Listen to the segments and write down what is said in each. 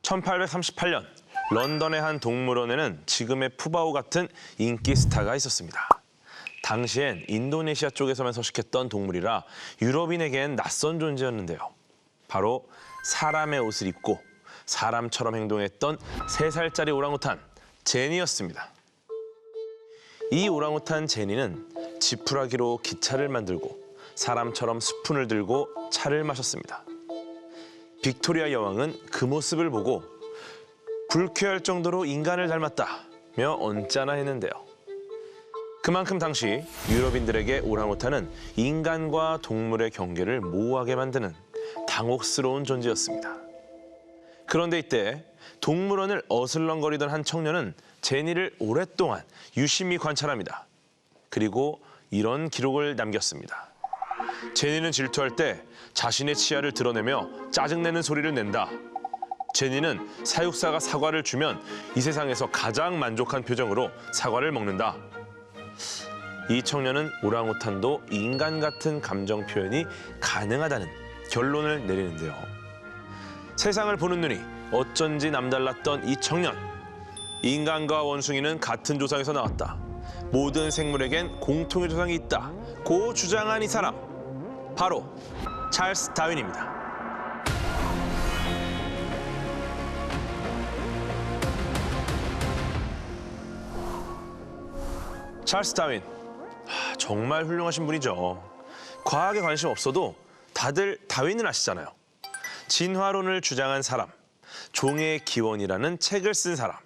1838년 런던의 한 동물원에는 지금의 푸바오 같은 인기 스타가 있었습니다. 당시엔 인도네시아 쪽에서만 서식했던 동물이라 유럽인에겐 낯선 존재였는데요. 바로 사람의 옷을 입고 사람처럼 행동했던 3살짜리 오랑우탄 제니였습니다. 이 오랑우탄 제니는 지푸라기로 기차를 만들고 사람처럼 스푼을 들고 차를 마셨습니다. 빅토리아 여왕은 그 모습을 보고 불쾌할 정도로 인간을 닮았다며 언짢아 했는데요. 그만큼 당시 유럽인들에게 오랑우탄은 인간과 동물의 경계를 모호하게 만드는 당혹스러운 존재였습니다. 그런데 이때 동물원을 어슬렁거리던 한 청년은 제니를 오랫동안 유심히 관찰합니다. 그리고 이런 기록을 남겼습니다. 제니는 질투할 때 자신의 치아를 드러내며 짜증내는 소리를 낸다. 제니는 사육사가 사과를 주면 이 세상에서 가장 만족한 표정으로 사과를 먹는다. 이 청년은 오랑우탄도 인간 같은 감정 표현이 가능하다는 결론을 내리는데요. 세상을 보는 눈이 어쩐지 남달랐던 이 청년. 인간과 원숭이는 같은 조상에서 나왔다. 모든 생물에겐 공통의 조상이 있다. 고 주장한 이 사람. 바로 찰스 다윈입니다. 찰스 다윈. 정말 훌륭하신 분이죠. 과학에 관심 없어도 다들 다윈을 아시잖아요. 진화론을 주장한 사람, 종의 기원이라는 책을 쓴 사람.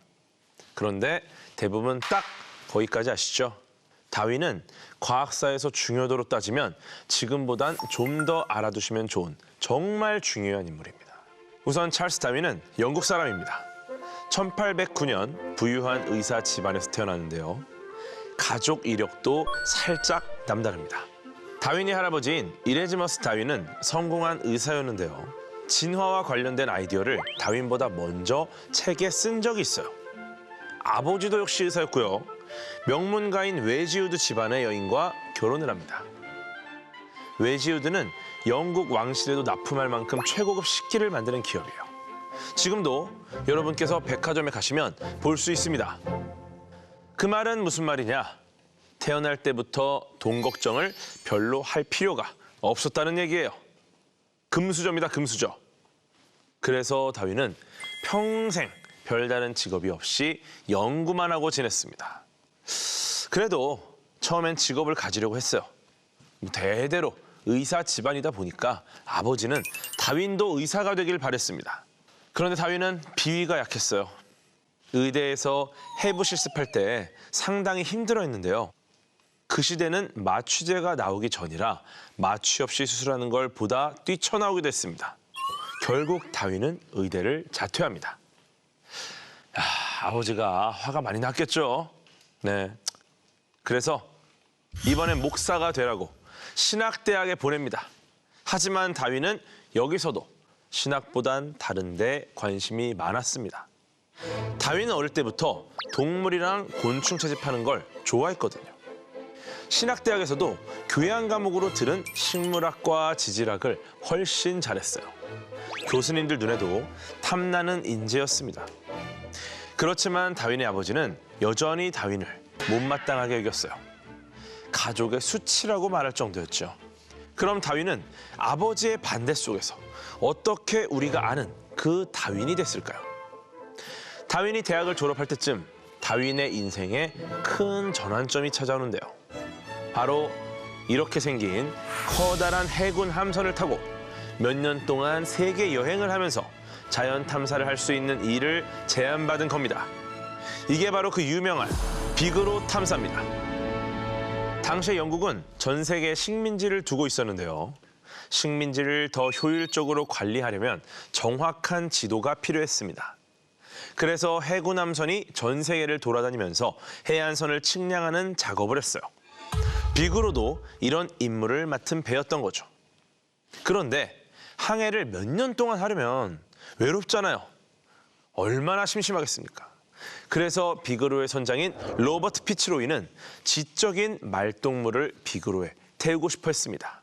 그런데 대부분 딱 거기까지 아시죠? 다윈은 과학사에서 중요도로 따지면 지금보단 좀 더 알아두시면 좋은 정말 중요한 인물입니다. 우선 찰스 다윈은 영국 사람입니다. 1809년 부유한 의사 집안에서 태어났는데요. 가족 이력도 살짝 남다릅니다. 다윈의 할아버지인 이레즈머스 다윈은 성공한 의사였는데요. 진화와 관련된 아이디어를 다윈보다 먼저 책에 쓴 적이 있어요. 아버지도 역시 의사였고요. 명문가인 웨지우드 집안의 여인과 결혼을 합니다. 웨지우드는 영국 왕실에도 납품할 만큼 최고급 식기를 만드는 기업이에요. 지금도 여러분께서 백화점에 가시면 볼 수 있습니다. 그 말은 무슨 말이냐? 태어날 때부터 돈 걱정을 별로 할 필요가 없었다는 얘기예요. 금수저입니다, 금수저. 그래서 다윈은 평생 별다른 직업이 없이 연구만 하고 지냈습니다. 그래도 처음엔 직업을 가지려고 했어요. 대대로 의사 집안이다 보니까 아버지는 다윈도 의사가 되길 바랬습니다. 그런데 다윈은 비위가 약했어요. 의대에서 해부 실습할 때 상당히 힘들어했는데요. 그 시대는 마취제가 나오기 전이라 마취 없이 수술하는 걸 보다 뛰쳐나오게 됐습니다. 결국 다윈은 의대를 자퇴합니다. 아버지가 화가 많이 났겠죠. 네. 그래서 이번엔 목사가 되라고 신학대학에 보냅니다. 하지만 다윈은 여기서도 신학보단 다른 데 관심이 많았습니다. 다윈은 어릴 때부터 동물이랑 곤충 채집하는 걸 좋아했거든요. 신학대학에서도 교양 과목으로 들은 식물학과 지질학을 훨씬 잘했어요. 교수님들 눈에도 탐나는 인재였습니다. 그렇지만 다윈의 아버지는 여전히 다윈을 못마땅하게 여겼어요. 가족의 수치라고 말할 정도였죠. 그럼 다윈은 아버지의 반대 속에서 어떻게 우리가 아는 그 다윈이 됐을까요? 다윈이 대학을 졸업할 때쯤 다윈의 인생에 큰 전환점이 찾아오는데요. 바로 이렇게 생긴 커다란 해군 함선을 타고 몇 년 동안 세계 여행을 하면서 자연 탐사를 할 수 있는 일을 제안받은 겁니다. 이게 바로 그 유명한 비그로 탐사입니다. 당시에 영국은 전 세계에 식민지를 두고 있었는데요. 식민지를 더 효율적으로 관리하려면 정확한 지도가 필요했습니다. 그래서 해군 함선이 전 세계를 돌아다니면서 해안선을 측량하는 작업을 했어요. 비그로도 이런 임무를 맡은 배였던 거죠. 그런데 항해를 몇 년 동안 하려면 외롭잖아요. 얼마나 심심하겠습니까? 그래서 비그로의 선장인 로버트 피츠로이는 지적인 말동무를 비그로에 태우고 싶어 했습니다.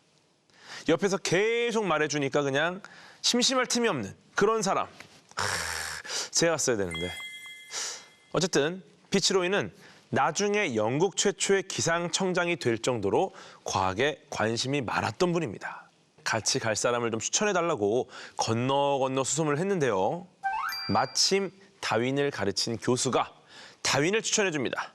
옆에서 계속 말해주니까 그냥 심심할 틈이 없는 그런 사람. 제가 갔어야 되는데. 어쨌든 피츠로이는 나중에 영국 최초의 기상청장이 될 정도로 과학에 관심이 많았던 분입니다. 같이 갈 사람을 좀 추천해달라고 건너 수소문을 했는데요. 마침 다윈을 가르친 교수가 다윈을 추천해줍니다.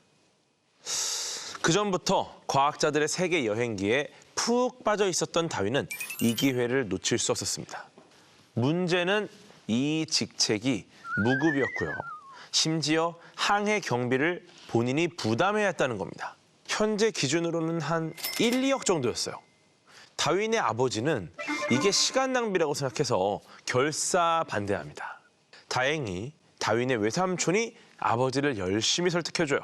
그전부터 과학자들의 세계 여행기에 푹 빠져 있었던 다윈은 이 기회를 놓칠 수 없었습니다. 문제는 이 직책이 무급이었고요. 심지어 항해 경비를 본인이 부담해야 했다는 겁니다. 현재 기준으로는 한 1, 2억 정도였어요. 다윈의 아버지는 이게 시간 낭비라고 생각해서 결사 반대합니다. 다행히 다윈의 외삼촌이 아버지를 열심히 설득해줘요.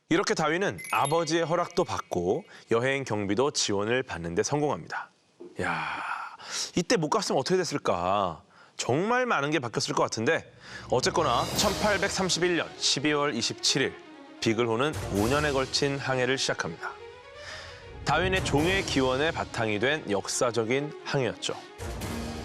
이렇게 다윈은 아버지의 허락도 받고 여행 경비도 지원을 받는 데 성공합니다. 야, 이때 못 갔으면 어떻게 됐을까? 정말 많은 게 바뀌었을 것 같은데 어쨌거나 1831년 12월 27일 비글호는 5년에 걸친 항해를 시작합니다. 다윈의 종의 기원의 바탕이 된 역사적인 항해였죠.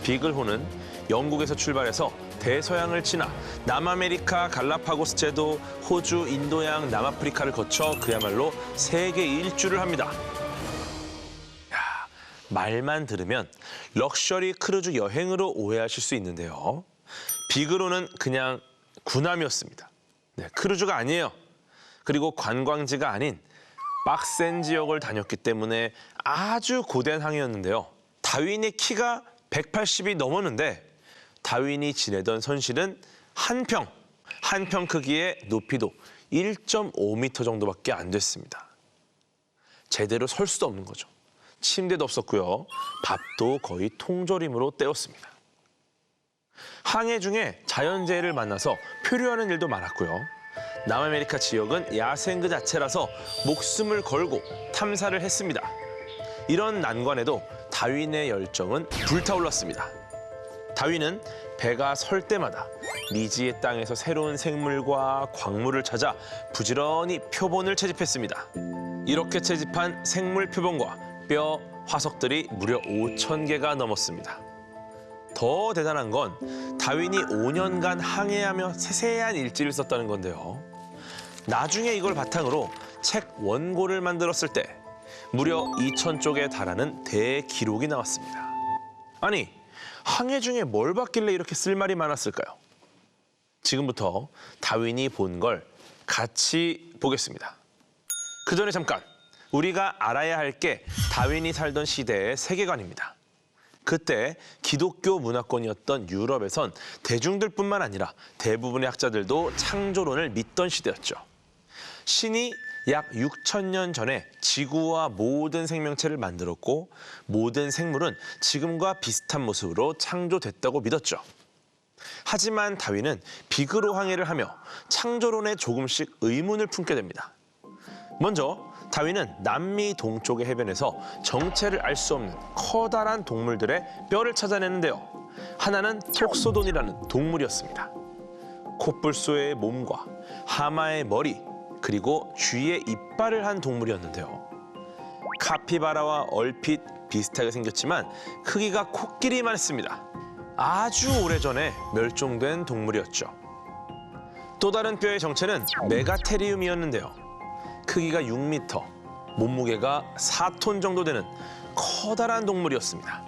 비글호는 영국에서 출발해서 대서양을 지나 남아메리카 갈라파고스 제도, 호주, 인도양, 남아프리카를 거쳐 그야말로 세계 일주를 합니다. 야, 말만 들으면 럭셔리 크루즈 여행으로 오해하실 수 있는데요. 비글호는 그냥 군함이었습니다. 네, 크루즈가 아니에요. 그리고 관광지가 아닌 빡센 지역을 다녔기 때문에 아주 고된 항해였는데요. 다윈의 키가 180이 넘었는데 다윈이 지내던 선실은 한 평 크기의 높이도 1.5m 정도밖에 안 됐습니다. 제대로 설 수도 없는 거죠. 침대도 없었고요. 밥도 거의 통조림으로 때웠습니다. 항해 중에 자연재해를 만나서 표류하는 일도 많았고요. 남아메리카 지역은 야생 그 자체라서 목숨을 걸고 탐사를 했습니다. 이런 난관에도 다윈의 열정은 불타올랐습니다. 다윈은 배가 설 때마다 미지의 땅에서 새로운 생물과 광물을 찾아 부지런히 표본을 채집했습니다. 이렇게 채집한 생물 표본과 뼈, 화석들이 무려 5,000개가 넘었습니다. 더 대단한 건 다윈이 5년간 항해하며 세세한 일지를 썼다는 건데요. 나중에 이걸 바탕으로 책 원고를 만들었을 때 무려 2,000쪽에 달하는 대기록이 나왔습니다. 아니, 항해 중에 뭘 봤길래 이렇게 쓸말이 많았을까요? 지금부터 다윈이 본 걸 같이 보겠습니다. 그 전에 잠깐, 우리가 알아야 할 게 다윈이 살던 시대의 세계관입니다. 그때 기독교 문화권이었던 유럽에선 대중들뿐만 아니라 대부분의 학자들도 창조론을 믿던 시대였죠. 신이 약 6,000년 전에 지구와 모든 생명체를 만들었고 모든 생물은 지금과 비슷한 모습으로 창조됐다고 믿었죠. 하지만 다윈은 비그로 항해를 하며 창조론에 조금씩 의문을 품게 됩니다. 먼저 다윈은 남미 동쪽의 해변에서 정체를 알 수 없는 커다란 동물들의 뼈를 찾아내는데요. 하나는 톡소돈이라는 동물이었습니다. 코뿔소의 몸과 하마의 머리, 그리고 쥐의 이빨을 한 동물이었는데요. 카피바라와 얼핏 비슷하게 생겼지만 크기가 코끼리만 했습니다. 아주 오래전에 멸종된 동물이었죠. 또 다른 뼈의 정체는 메가테리움이었는데요. 크기가 6m, 몸무게가 4톤 정도 되는 커다란 동물이었습니다.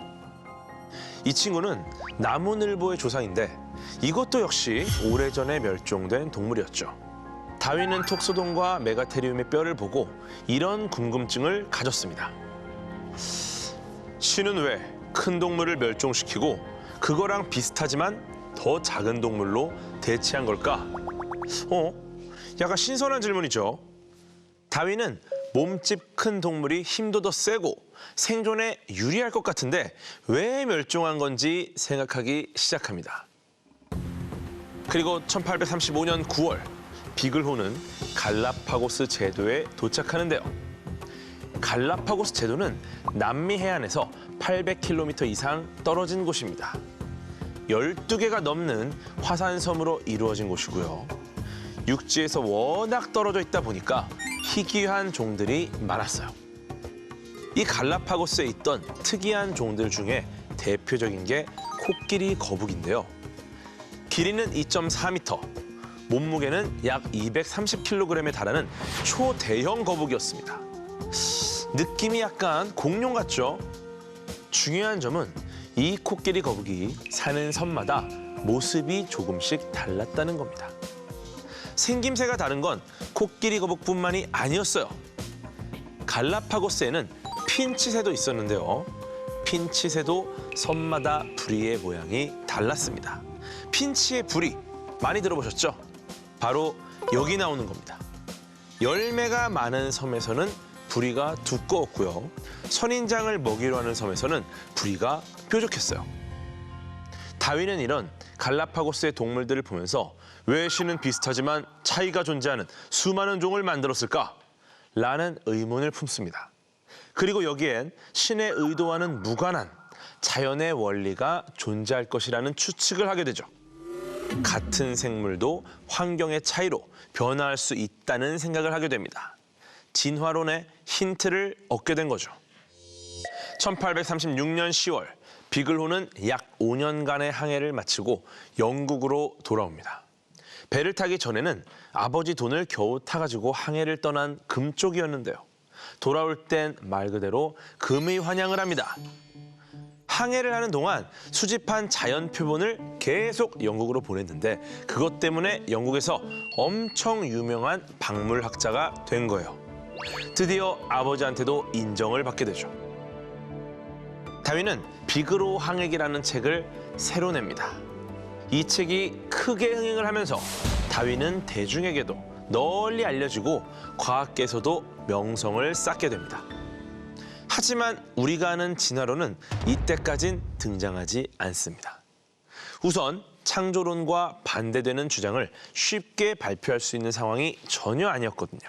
이 친구는 나무늘보의 조상인데 이것도 역시 오래전에 멸종된 동물이었죠. 다윈은 톡소돈과 메가테리움의 뼈를 보고 이런 궁금증을 가졌습니다. 신은 왜 큰 동물을 멸종시키고 그거랑 비슷하지만 더 작은 동물로 대체한 걸까? 약간 신선한 질문이죠. 다윈은 몸집 큰 동물이 힘도 더 세고 생존에 유리할 것 같은데 왜 멸종한 건지 생각하기 시작합니다. 그리고 1835년 9월 비글호는 갈라파고스 제도에 도착하는데요. 갈라파고스 제도는 남미 해안에서 800km 이상 떨어진 곳입니다. 12개가 넘는 화산섬으로 이루어진 곳이고요. 육지에서 워낙 떨어져 있다 보니까 희귀한 종들이 많았어요. 이 갈라파고스에 있던 특이한 종들 중에 대표적인 게 코끼리 거북인데요. 길이는 2.4m, 몸무게는 약 230kg에 달하는 초대형 거북이였습니다. 느낌이 약간 공룡 같죠? 중요한 점은 이 코끼리 거북이 사는 섬마다 모습이 조금씩 달랐다는 겁니다. 생김새가 다른 건 코끼리 거북뿐만이 아니었어요. 갈라파고스에는 핀치새도 있었는데요. 핀치새도 섬마다 부리의 모양이 달랐습니다. 핀치의 부리 많이 들어보셨죠? 바로 여기 나오는 겁니다. 열매가 많은 섬에서는 부리가 두꺼웠고요. 선인장을 먹이로 하는 섬에서는 부리가 뾰족했어요. 다윈은 이런 갈라파고스의 동물들을 보면서 왜 신은 비슷하지만 차이가 존재하는 수많은 종을 만들었을까? 라는 의문을 품습니다. 그리고 여기엔 신의 의도와는 무관한 자연의 원리가 존재할 것이라는 추측을 하게 되죠. 같은 생물도 환경의 차이로 변화할 수 있다는 생각을 하게 됩니다. 진화론의 힌트를 얻게 된 거죠. 1836년 10월, 비글호는 약 5년간의 항해를 마치고 영국으로 돌아옵니다. 배를 타기 전에는 아버지 돈을 겨우 타가지고 항해를 떠난 금쪽이었는데요. 돌아올 땐 말 그대로 금의 환영을 합니다. 항해를 하는 동안 수집한 자연 표본을 계속 영국으로 보냈는데 그것 때문에 영국에서 엄청 유명한 박물학자가 된 거예요. 드디어 아버지한테도 인정을 받게 되죠. 다윈은 비글호 항해기라는 책을 새로 냅니다. 이 책이 크게 흥행을 하면서 다윈은 대중에게도 널리 알려지고 과학계에서도 명성을 쌓게 됩니다. 하지만 우리가 아는 진화론은 이때까진 등장하지 않습니다. 우선 창조론과 반대되는 주장을 쉽게 발표할 수 있는 상황이 전혀 아니었거든요.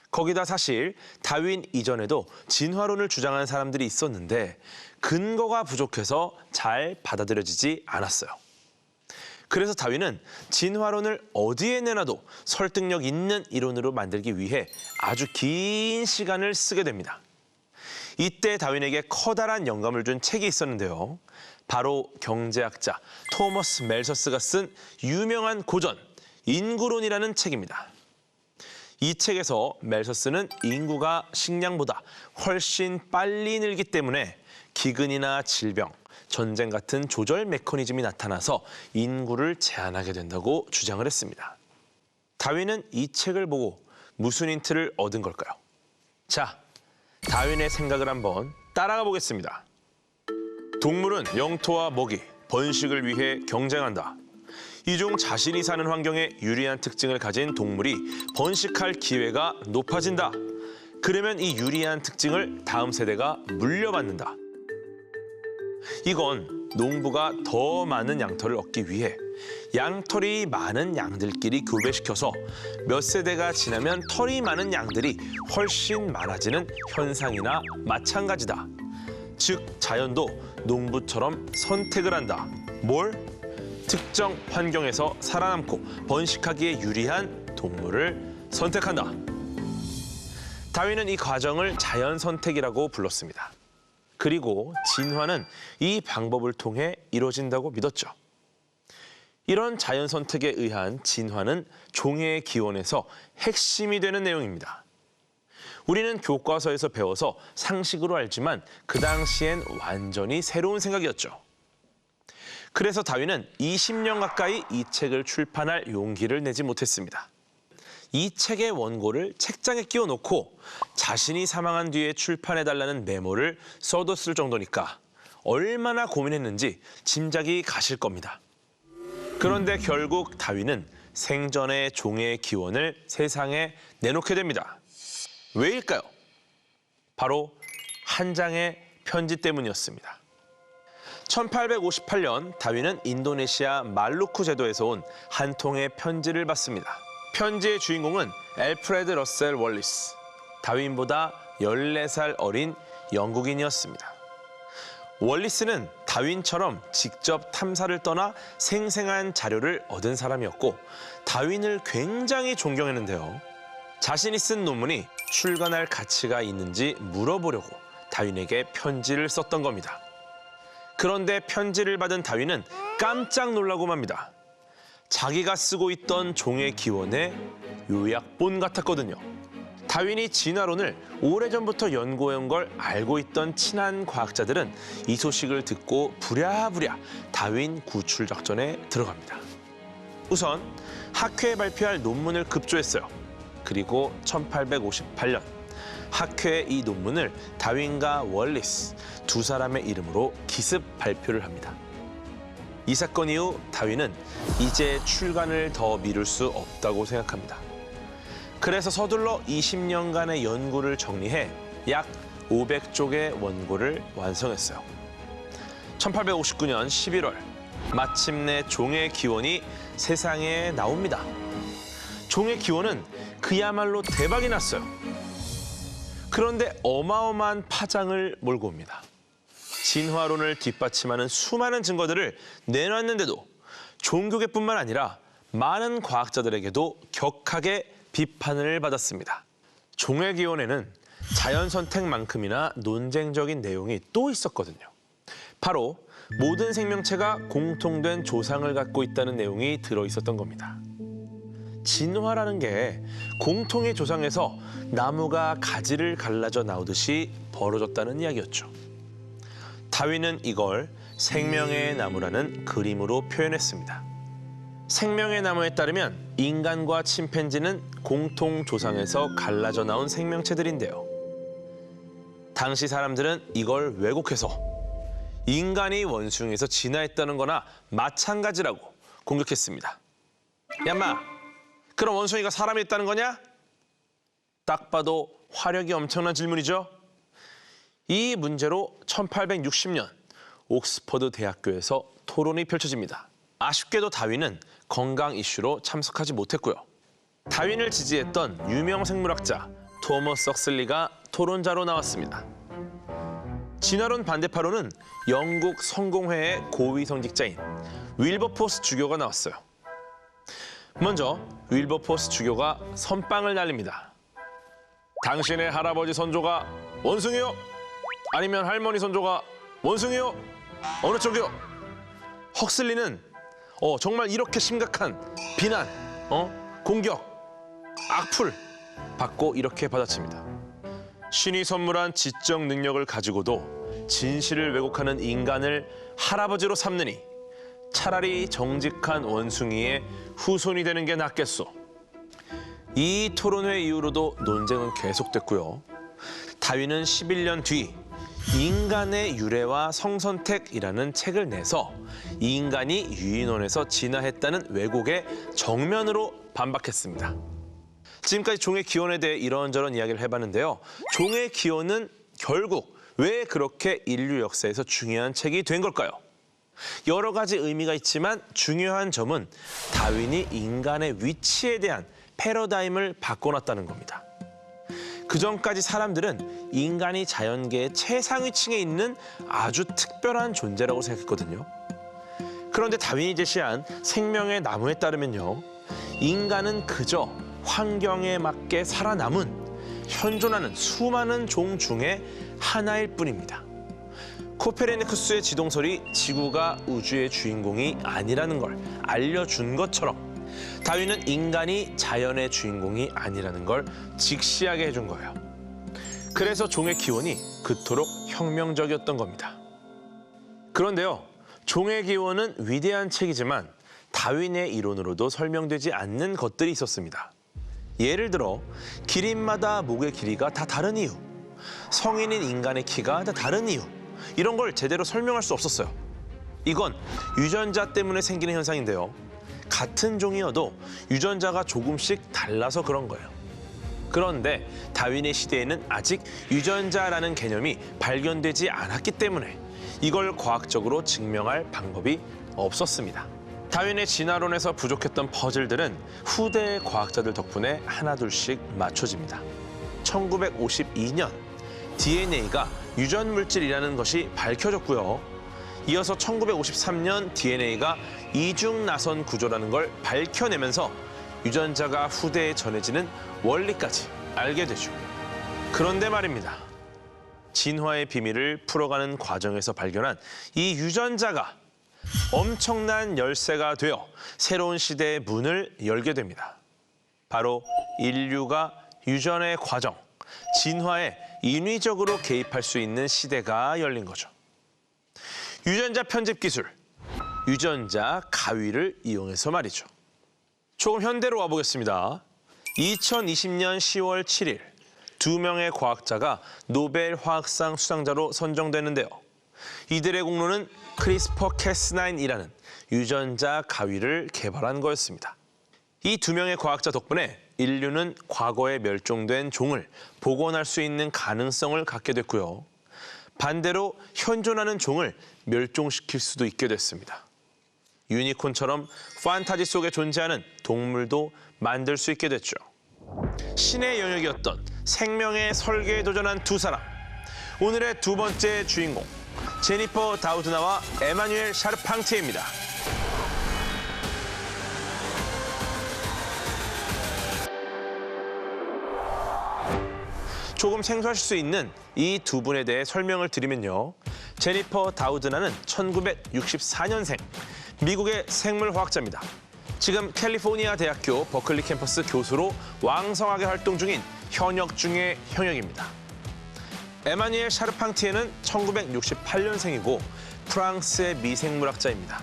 거기다 사실 다윈 이전에도 진화론을 주장하는 사람들이 있었는데 근거가 부족해서 잘 받아들여지지 않았어요. 그래서 다윈은 진화론을 어디에 내놔도 설득력 있는 이론으로 만들기 위해 아주 긴 시간을 쓰게 됩니다. 이때 다윈에게 커다란 영감을 준 책이 있었는데요. 바로 경제학자 토머스 멜서스가 쓴 유명한 고전 인구론이라는 책입니다. 이 책에서 멜서스는 인구가 식량보다 훨씬 빨리 늘기 때문에 기근이나 질병, 전쟁 같은 조절 메커니즘이 나타나서 인구를 제한하게 된다고 주장을 했습니다. 다윈은 이 책을 보고 무슨 힌트를 얻은 걸까요? 자, 다윈의 생각을 한번 따라가 보겠습니다. 동물은 영토와 먹이, 번식을 위해 경쟁한다. 이 중 자신이 사는 환경에 유리한 특징을 가진 동물이 번식할 기회가 높아진다. 그러면 이 유리한 특징을 다음 세대가 물려받는다. 이건 농부가 더 많은 양털을 얻기 위해 양털이 많은 양들끼리 교배시켜서 몇 세대가 지나면 털이 많은 양들이 훨씬 많아지는 현상이나 마찬가지다. 즉 자연도 농부처럼 선택을 한다. 뭘? 특정 환경에서 살아남고 번식하기에 유리한 동물을 선택한다. 다윈은 이 과정을 자연 선택이라고 불렀습니다. 그리고 진화는 이 방법을 통해 이루어진다고 믿었죠. 이런 자연 선택에 의한 진화는 종의 기원에서 핵심이 되는 내용입니다. 우리는 교과서에서 배워서 상식으로 알지만 그 당시엔 완전히 새로운 생각이었죠. 그래서 다윈은 20년 가까이 이 책을 출판할 용기를 내지 못했습니다. 이 책의 원고를 책장에 끼워놓고 자신이 사망한 뒤에 출판해달라는 메모를 써뒀을 정도니까 얼마나 고민했는지 짐작이 가실 겁니다. 그런데 결국 다윈은 생전의 종의 기원을 세상에 내놓게 됩니다. 왜일까요? 바로 한 장의 편지 때문이었습니다. 1858년 다윈은 인도네시아 말루쿠 제도에서 온 한 통의 편지를 받습니다. 편지의 주인공은 엘프레드 러셀 월리스, 다윈보다 14살 어린 영국인이었습니다. 월리스는 다윈처럼 직접 탐사를 떠나 생생한 자료를 얻은 사람이었고 다윈을 굉장히 존경했는데요. 자신이 쓴 논문이 출간할 가치가 있는지 물어보려고 다윈에게 편지를 썼던 겁니다. 그런데 편지를 받은 다윈은 깜짝 놀라고 맙니다. 자기가 쓰고 있던 종의 기원의 요약본 같았거든요. 다윈이 진화론을 오래전부터 연구해온 걸 알고 있던 친한 과학자들은 이 소식을 듣고 부랴부랴 다윈 구출 작전에 들어갑니다. 우선 학회에 발표할 논문을 급조했어요. 그리고 1858년 학회에 이 논문을 다윈과 월리스 두 사람의 이름으로 기습 발표를 합니다. 이 사건 이후 다윈은 이제 출간을 더 미룰 수 없다고 생각합니다. 그래서 서둘러 20년간의 연구를 정리해 약 500쪽의 원고를 완성했어요. 1859년 11월 마침내 종의 기원이 세상에 나옵니다. 종의 기원은 그야말로 대박이 났어요. 그런데 어마어마한 파장을 몰고 옵니다. 진화론을 뒷받침하는 수많은 증거들을 내놨는데도 종교계뿐만 아니라 많은 과학자들에게도 격하게 비판을 받았습니다. 종의 기원에는 자연 선택만큼이나 논쟁적인 내용이 또 있었거든요. 바로 모든 생명체가 공통된 조상을 갖고 있다는 내용이 들어있었던 겁니다. 진화라는 게 공통의 조상에서 나무가 가지를 갈라져 나오듯이 벌어졌다는 이야기였죠. 다윈은 이걸 생명의 나무라는 그림으로 표현했습니다. 생명의 나무에 따르면 인간과 침팬지는 공통 조상에서 갈라져 나온 생명체들인데요. 당시 사람들은 이걸 왜곡해서 인간이 원숭이에서 진화했다는 거나 마찬가지라고 공격했습니다. 얌마, 그럼 원숭이가 사람이 있다는 거냐? 딱 봐도 화력이 엄청난 질문이죠. 이 문제로 1860년 옥스퍼드 대학교에서 토론이 펼쳐집니다. 아쉽게도 다윈은 건강 이슈로 참석하지 못했고요. 다윈을 지지했던 유명 생물학자 토머스 석슬리가 토론자로 나왔습니다. 진화론 반대파로는 영국 성공회의 고위성직자인 윌버포스 주교가 나왔어요. 먼저 윌버포스 주교가 선빵을 날립니다. 당신의 할아버지 선조가 원숭이요? 아니면 할머니 선조가 원숭이요? 어느 쪽이요? 헉슬리는 정말 이렇게 심각한 비난, 공격, 악플 받고 이렇게 받아칩니다. 신이 선물한 지적 능력을 가지고도 진실을 왜곡하는 인간을 할아버지로 삼느니 차라리 정직한 원숭이의 후손이 되는 게 낫겠소. 이 토론회 이후로도 논쟁은 계속됐고요. 다윈은 11년 뒤 인간의 유래와 성선택이라는 책을 내서 인간이 유인원에서 진화했다는 왜곡에 정면으로 반박했습니다. 지금까지 종의 기원에 대해 이런저런 이야기를 해봤는데요. 종의 기원은 결국 왜 그렇게 인류 역사에서 중요한 책이 된 걸까요? 여러 가지 의미가 있지만 중요한 점은 다윈이 인간의 위치에 대한 패러다임을 바꿔놨다는 겁니다. 그전까지 사람들은 인간이 자연계의 최상위층에 있는 아주 특별한 존재라고 생각했거든요. 그런데 다윈이 제시한 생명의 나무에 따르면요. 인간은 그저 환경에 맞게 살아남은 현존하는 수많은 종 중에 하나일 뿐입니다. 코페르니쿠스의 지동설이 지구가 우주의 주인공이 아니라는 걸 알려준 것처럼 다윈은 인간이 자연의 주인공이 아니라는 걸 직시하게 해준 거예요. 그래서 종의 기원이 그토록 혁명적이었던 겁니다. 그런데요, 종의 기원은 위대한 책이지만 다윈의 이론으로도 설명되지 않는 것들이 있었습니다. 예를 들어 기린마다 목의 길이가 다 다른 이유, 성인인 인간의 키가 다 다른 이유, 이런 걸 제대로 설명할 수 없었어요. 이건 유전자 때문에 생기는 현상인데요. 같은 종이어도 유전자가 조금씩 달라서 그런 거예요. 그런데 다윈의 시대에는 아직 유전자라는 개념이 발견되지 않았기 때문에 이걸 과학적으로 증명할 방법이 없었습니다. 다윈의 진화론에서 부족했던 퍼즐들은 후대의 과학자들 덕분에 하나둘씩 맞춰집니다. 1952년 DNA가 유전물질이라는 것이 밝혀졌고요. 이어서 1953년 DNA가 이중나선 구조라는 걸 밝혀내면서 유전자가 후대에 전해지는 원리까지 알게 되죠. 그런데 말입니다. 진화의 비밀을 풀어가는 과정에서 발견한 이 유전자가 엄청난 열쇠가 되어 새로운 시대의 문을 열게 됩니다. 바로 인류가 유전의 과정, 진화에 인위적으로 개입할 수 있는 시대가 열린 거죠. 유전자 편집 기술, 유전자 가위를 이용해서 말이죠. 조금 현대로 와보겠습니다. 2020년 10월 7일, 2명의 과학자가 노벨 화학상 수상자로 선정됐는데요. 이들의 공로는 크리스퍼 캐스9이라는 유전자 가위를 개발한 거였습니다. 이 2명의 과학자 덕분에 인류는 과거에 멸종된 종을 복원할 수 있는 가능성을 갖게 됐고요. 반대로 현존하는 종을 멸종시킬 수도 있게 됐습니다. 유니콘처럼 판타지 속에 존재하는 동물도 만들 수 있게 됐죠. 신의 영역이었던 생명의 설계에 도전한 두 사람. 오늘의 두 번째 주인공, 제니퍼 다우드나와 에마뉴엘 샤르팡티에입니다. 조금 생소하실 수 있는 이 두 분에 대해 설명을 드리면요. 제니퍼 다우드나는 1964년생, 미국의 생물화학자입니다. 지금 캘리포니아 대학교 버클리 캠퍼스 교수로 왕성하게 활동 중인 현역 중의 현역입니다. 에마뉴엘 샤르팡티에는 1968년생이고 프랑스의 미생물학자입니다.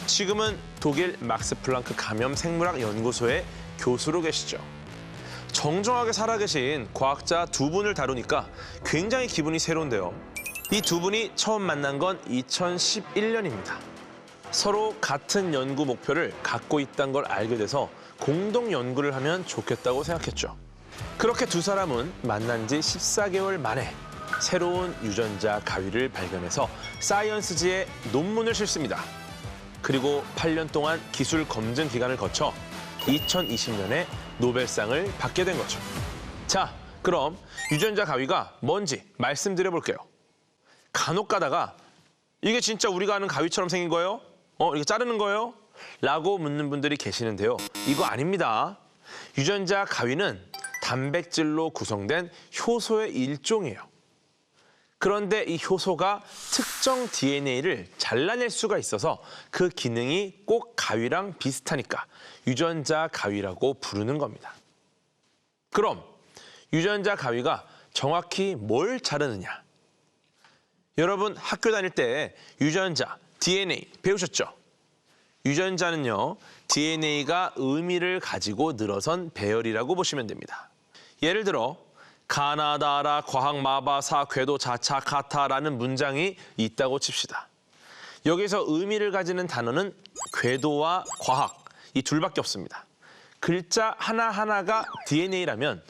지금은 독일 막스 플랑크 감염 생물학 연구소의 교수로 계시죠. 정정하게 살아계신 과학자 두 분을 다루니까 굉장히 기분이 새로운데요. 이 두 분이 처음 만난 건 2011년입니다. 서로 같은 연구 목표를 갖고 있다는 걸 알게 돼서 공동 연구를 하면 좋겠다고 생각했죠. 그렇게 두 사람은 만난 지 14개월 만에 새로운 유전자 가위를 발견해서 사이언스지에 논문을 실습니다. 그리고 8년 동안 기술 검증 기간을 거쳐 2020년에 노벨상을 받게 된 거죠. 자, 그럼 유전자 가위가 뭔지 말씀드려볼게요. 간혹 가다가 이게 진짜 우리가 아는 가위처럼 생긴 거예요? 이거 자르는 거예요? 라고 묻는 분들이 계시는데요. 이거 아닙니다. 유전자 가위는 단백질로 구성된 효소의 일종이에요. 그런데 이 효소가 특정 DNA를 잘라낼 수가 있어서 그 기능이 꼭 가위랑 비슷하니까 유전자 가위라고 부르는 겁니다. 그럼 유전자 가위가 정확히 뭘 자르느냐? 여러분 학교 다닐 때 유전자, DNA 배우셨죠? 유전자는요, DNA가 의미를 가지고 늘어선 배열이라고 보시면 됩니다. 예를 들어 가나다라 과학마바사 궤도 자차 카타라는 문장이 있다고 칩시다. 여기서 의미를 가지는 단어는 궤도와 과학, 이 둘밖에 없습니다. 글자 하나하나가 DNA라면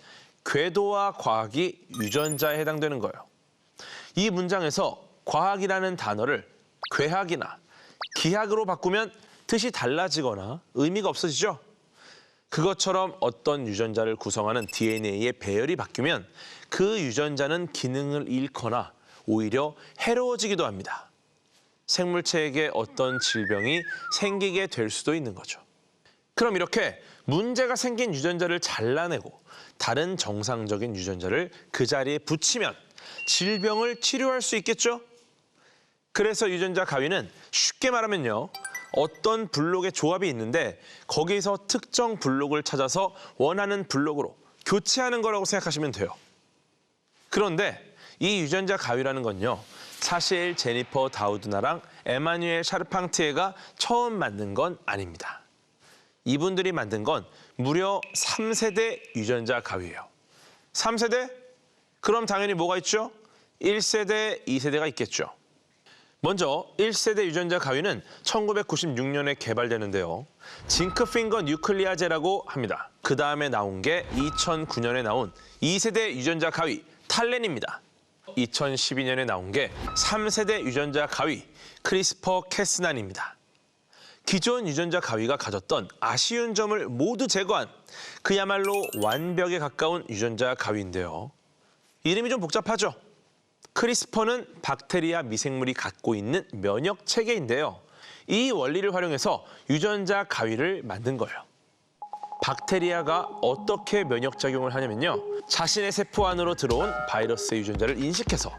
궤도와 과학이 유전자에 해당되는 거예요. 이 문장에서 과학이라는 단어를 괴학이나 기학으로 바꾸면 뜻이 달라지거나 의미가 없어지죠. 그것처럼 어떤 유전자를 구성하는 DNA의 배열이 바뀌면 그 유전자는 기능을 잃거나 오히려 해로워지기도 합니다. 생물체에게 어떤 질병이 생기게 될 수도 있는 거죠. 그럼 이렇게 문제가 생긴 유전자를 잘라내고 다른 정상적인 유전자를 그 자리에 붙이면 질병을 치료할 수 있겠죠? 그래서 유전자 가위는 쉽게 말하면요. 어떤 블록의 조합이 있는데 거기서 특정 블록을 찾아서 원하는 블록으로 교체하는 거라고 생각하시면 돼요. 그런데 이 유전자 가위라는 건요. 사실 제니퍼 다우드나랑 에마뉴엘 샤르팡티에가 처음 만든 건 아닙니다. 이분들이 만든 건 무려 3세대 유전자 가위예요. 3세대? 그럼 당연히 뭐가 있죠? 1세대, 2세대가 있겠죠. 먼저 1세대 유전자 가위는 1996년에 개발되는데요. 징크핑거 뉴클리아제라고 합니다. 그 다음에 나온 게 2009년에 나온 2세대 유전자 가위 탈렌입니다. 2012년에 나온 게 3세대 유전자 가위 크리스퍼 캐스9입니다. 기존 유전자 가위가 가졌던 아쉬운 점을 모두 제거한 그야말로 완벽에 가까운 유전자 가위인데요. 이름이 좀 복잡하죠? 크리스퍼는 박테리아 미생물이 갖고 있는 면역 체계인데요. 이 원리를 활용해서 유전자 가위를 만든 거예요. 박테리아가 어떻게 면역작용을 하냐면요. 자신의 세포 안으로 들어온 바이러스의 유전자를 인식해서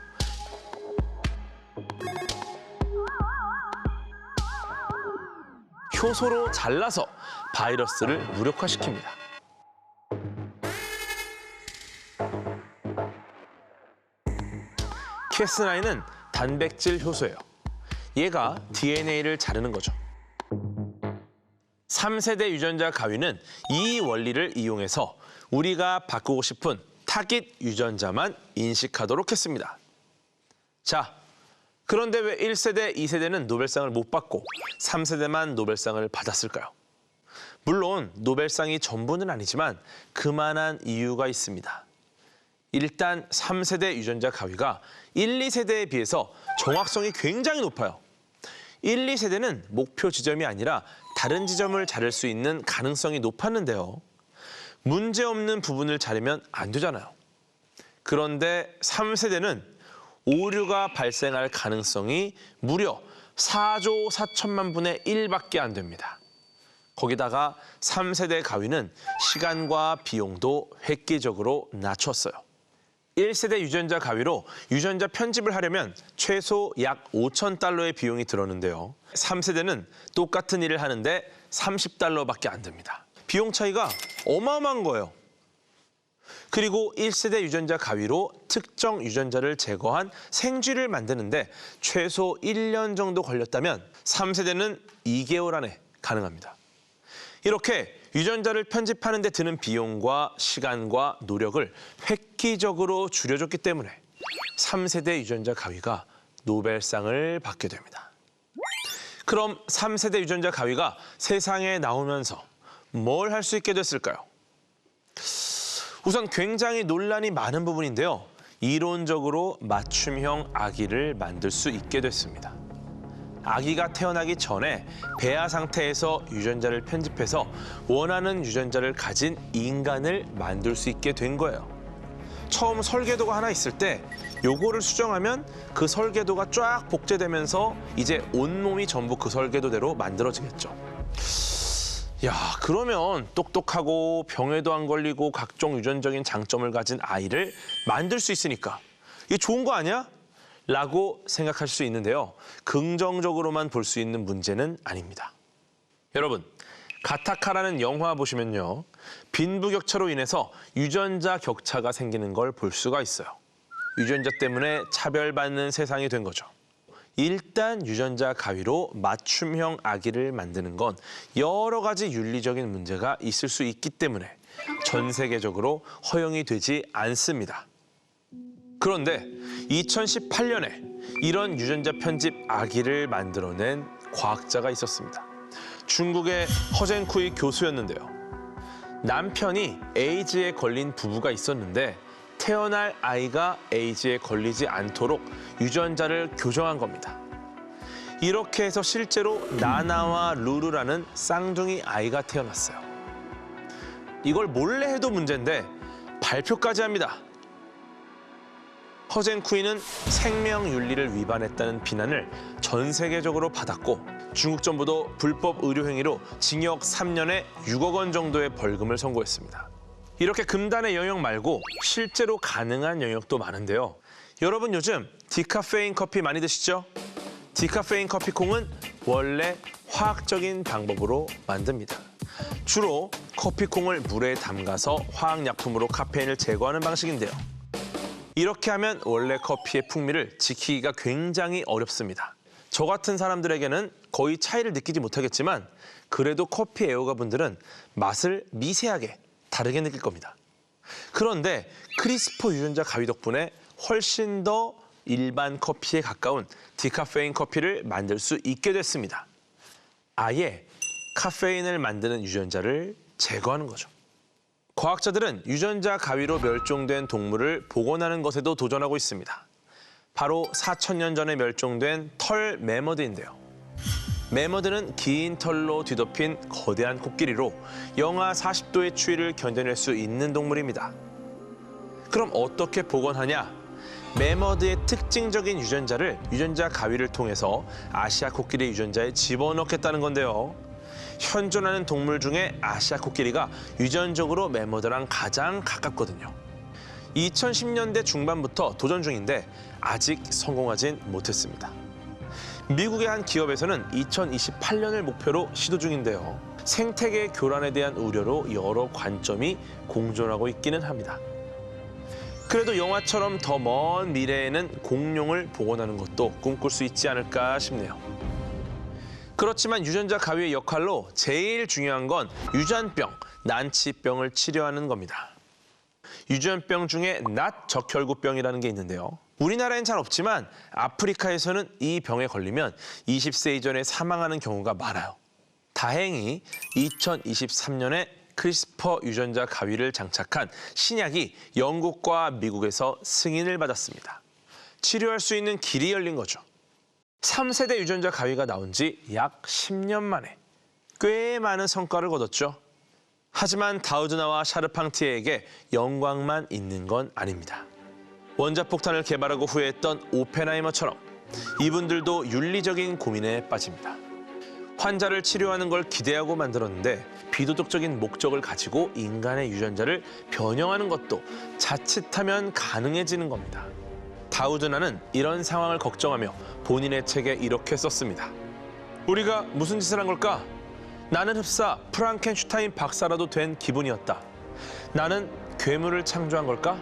효소로 잘라서 바이러스를 무력화시킵니다. Cas9은 단백질 효소예요. 얘가 DNA를 자르는 거죠. 3세대 유전자 가위는 이 원리를 이용해서 우리가 바꾸고 싶은 타깃 유전자만 인식하도록 했습니다. 자, 그런데 왜 1세대, 2세대는 노벨상을 못 받고 3세대만 노벨상을 받았을까요? 물론 노벨상이 전부는 아니지만 그만한 이유가 있습니다. 일단 3세대 유전자 가위가 1, 2세대에 비해서 정확성이 굉장히 높아요. 1, 2세대는 목표 지점이 아니라 다른 지점을 자를 수 있는 가능성이 높았는데요. 문제없는 부분을 자르면 안 되잖아요. 그런데 3세대는 오류가 발생할 가능성이 무려 4조 4천만 분의 1밖에 안 됩니다. 거기다가 3세대 가위는 시간과 비용도 획기적으로 낮췄어요. 1세대 유전자 가위로 유전자 편집을 하려면 최소 약 5,000달러의 비용이 들었는데요. 3세대는 똑같은 일을 하는데 30달러밖에 안 듭니다. 비용 차이가 어마어마한 거예요. 그리고 1세대 유전자 가위로 특정 유전자를 제거한 생쥐를 만드는데 최소 1년 정도 걸렸다면 3세대는 2개월 안에 가능합니다. 이렇게 유전자를 편집하는 데 드는 비용과 시간과 노력을 획기적으로 줄여줬기 때문에 3세대 유전자 가위가 노벨상을 받게 됩니다. 그럼 3세대 유전자 가위가 세상에 나오면서 뭘 할 수 있게 됐을까요? 우선 굉장히 논란이 많은 부분인데요. 이론적으로 맞춤형 아기를 만들 수 있게 됐습니다. 아기가 태어나기 전에 배아 상태에서 유전자를 편집해서 원하는 유전자를 가진 인간을 만들 수 있게 된 거예요. 처음 설계도가 하나 있을 때 요거를 수정하면 그 설계도가 쫙 복제되면서 이제 온몸이 전부 그 설계도대로 만들어지겠죠. 야, 그러면 똑똑하고 병에도 안 걸리고 각종 유전적인 장점을 가진 아이를 만들 수 있으니까 이게 좋은 거 아니야? 라고 생각할 수 있는데요. 긍정적으로만 볼 수 있는 문제는 아닙니다. 여러분, 가타카라는 영화 보시면요. 빈부격차로 인해서 유전자 격차가 생기는 걸 볼 수가 있어요. 유전자 때문에 차별받는 세상이 된 거죠. 일단 유전자 가위로 맞춤형 아기를 만드는 건 여러 가지 윤리적인 문제가 있을 수 있기 때문에 전 세계적으로 허용이 되지 않습니다. 그런데 2018년에 이런 유전자 편집 아기를 만들어낸 과학자가 있었습니다. 중국의 허젠쿠이 교수였는데요. 남편이 에이즈에 걸린 부부가 있었는데 태어날 아이가 에이즈에 걸리지 않도록 유전자를 교정한 겁니다. 이렇게 해서 실제로 나나와 루루라는 쌍둥이 아이가 태어났어요. 이걸 몰래 해도 문제인데 발표까지 합니다. 허젠쿠이는 생명윤리를 위반했다는 비난을 전 세계적으로 받았고 중국 정부도 불법 의료 행위로 징역 3년에 6억 원 정도의 벌금을 선고했습니다. 이렇게 금단의 영역 말고 실제로 가능한 영역도 많은데요. 여러분 요즘 디카페인 커피 많이 드시죠? 디카페인 커피콩은 원래 화학적인 방법으로 만듭니다. 주로 커피콩을 물에 담가서 화학약품으로 카페인을 제거하는 방식인데요. 이렇게 하면 원래 커피의 풍미를 지키기가 굉장히 어렵습니다. 저 같은 사람들에게는 거의 차이를 느끼지 못하겠지만 그래도 커피 애호가분들은 맛을 미세하게 다르게 느낄 겁니다. 그런데 크리스퍼 유전자 가위 덕분에 훨씬 더 일반 커피에 가까운 디카페인 커피를 만들 수 있게 됐습니다. 아예 카페인을 만드는 유전자를 제거하는 거죠. 과학자들은 유전자 가위로 멸종된 동물을 복원하는 것에도 도전하고 있습니다. 바로 4,000년 전에 멸종된 털 매머드인데요. 매머드는 긴 털로 뒤덮인 거대한 코끼리로 영하 40도의 추위를 견뎌낼 수 있는 동물입니다. 그럼 어떻게 복원하냐? 매머드의 특징적인 유전자를 유전자 가위를 통해서 아시아 코끼리 유전자에 집어넣겠다는 건데요. 현존하는 동물 중에 아시아 코끼리가 유전적으로 매머드랑 가장 가깝거든요. 2010년대 중반부터 도전 중인데 아직 성공하진 못했습니다. 미국의 한 기업에서는 2028년을 목표로 시도 중인데요. 생태계 교란에 대한 우려로 여러 관점이 공존하고 있기는 합니다. 그래도 영화처럼 더 먼 미래에는 공룡을 복원하는 것도 꿈꿀 수 있지 않을까 싶네요. 그렇지만 유전자 가위의 역할로 제일 중요한 건 유전병, 난치병을 치료하는 겁니다. 유전병 중에 낫적혈구병이라는 게 있는데요. 우리나라엔 잘 없지만 아프리카에서는 이 병에 걸리면 20세 이전에 사망하는 경우가 많아요. 다행히 2023년에 크리스퍼 유전자 가위를 장착한 신약이 영국과 미국에서 승인을 받았습니다. 치료할 수 있는 길이 열린 거죠. 3세대 유전자 가위가 나온 지 약 10년 만에 꽤 많은 성과를 거뒀죠. 하지만 다우드나와 샤르팡티에게 영광만 있는 건 아닙니다. 원자폭탄을 개발하고 후회했던 오펜하이머처럼 이분들도 윤리적인 고민에 빠집니다. 환자를 치료하는 걸 기대하고 만들었는데 비도덕적인 목적을 가지고 인간의 유전자를 변형하는 것도 자칫하면 가능해지는 겁니다. 다우드나는 이런 상황을 걱정하며 본인의 책에 이렇게 썼습니다. 우리가 무슨 짓을 한 걸까? 나는 흡사 프랑켄슈타인 박사라도 된 기분이었다. 나는 괴물을 창조한 걸까?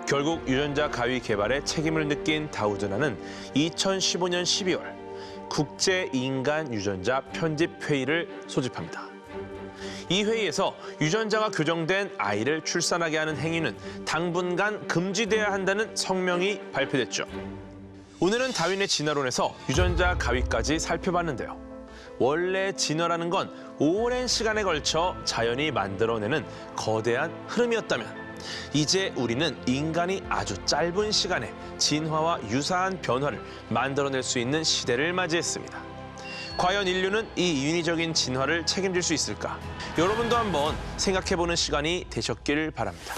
결국 유전자 가위 개발에 책임을 느낀 다우드나는 2015년 12월 국제인간유전자 편집회의를 소집합니다. 이 회의에서 유전자가 교정된 아이를 출산하게 하는 행위는 당분간 금지돼야 한다는 성명이 발표됐죠. 오늘은 다윈의 진화론에서 유전자 가위까지 살펴봤는데요. 원래 진화라는 건 오랜 시간에 걸쳐 자연이 만들어내는 거대한 흐름이었다면 이제 우리는 인간이 아주 짧은 시간에 진화와 유사한 변화를 만들어낼 수 있는 시대를 맞이했습니다. 과연 인류는 이 인위적인 진화를 책임질 수 있을까? 여러분도 한번 생각해보는 시간이 되셨길 바랍니다.